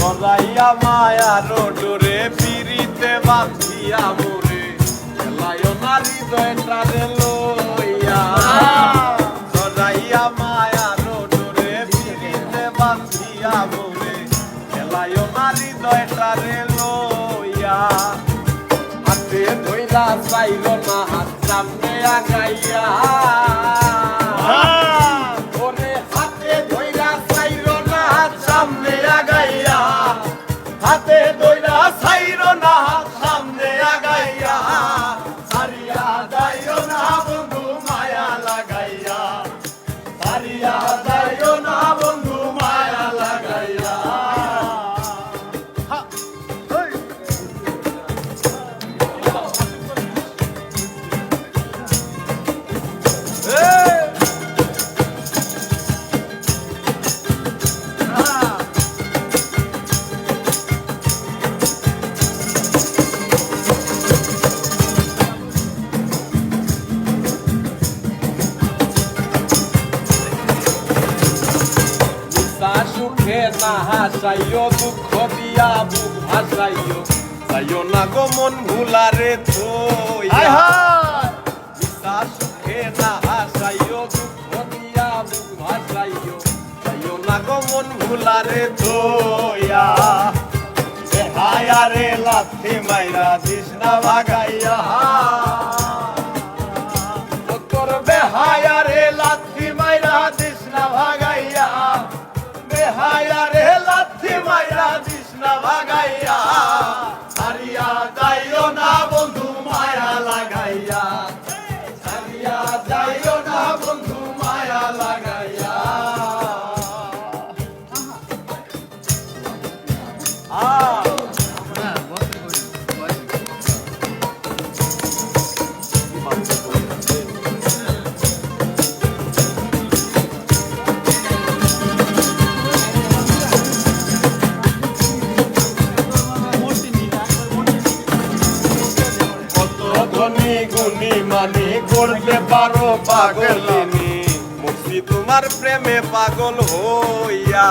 জড়াইয়া মায়ার ডোরে পিরিতে বাঁধিয়া মোরে এলায় না হৃদয়টা রে লইয়া জড়াইয়া মায়ার ডোরে পিরিতে বাঁধিয়া মোরে এলায় না হৃদয়টা রে লইয়া হাতে ধইরা চাইল না হাত সামনে আগাইয়া ওরে হাতে ধইরা চাইল না হাত সামনে আগাইয়া হাতে ধইরা চাইল না হাত সামনে আগাইয়া সারিয়া যাইও না বন্ধু মায়া লাগাইয়া সারিয়া যাইও না বন্ধু মায়া লাগাইয়া সুখে না হাসাইও দুঃখ দিয়া বুক ভাসাইও যাইও না গো মন ভুলারে থইয়া সুখে না হাসাইও দুঃখ দিয়া বুক ভাসাইও যাইও না গো মন ভুলারে থইয়া বেহায়ারে লাথি মাইরা দিস না ভাগাইয়া তোর বেহায়ারে লাথি মাইরা দিস না ভাগাইয়া বেহায়ারে লাথি মাইরা দিস না ভাগাইয়া সারিয়া যাইও না বন্ধু মায়া লাগাইয়া সারিয়া যাইও না বন্ধু মায়া লাগাইয়া গুণী মানি করতে পারো পাগলিনী মুক্তি তোমার প্রেমে পাগল হইয়া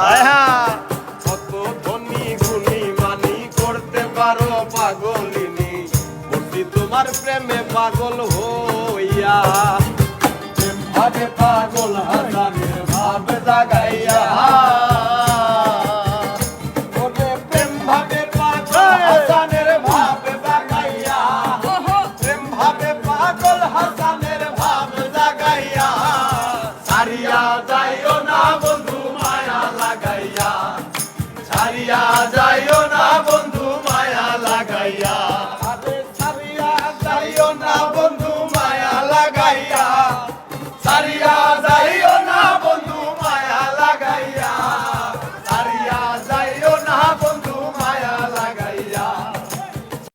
কত ধনী গুণী মানি করতে পারো পাগলিনী মুক্তি তোমার প্রেমে পাগল হইয়া ভাবে পাগল হাজারের ভাব জাগাইয়া প্রেম ভাবে পাগল হাজারের ভাব জাগাইয়া ভাবে পাগল হাসানের ভাব জাগাইয়া সারিয়া যাইও না বন্ধু মায়া লাগাইয়া সারিয়া যাই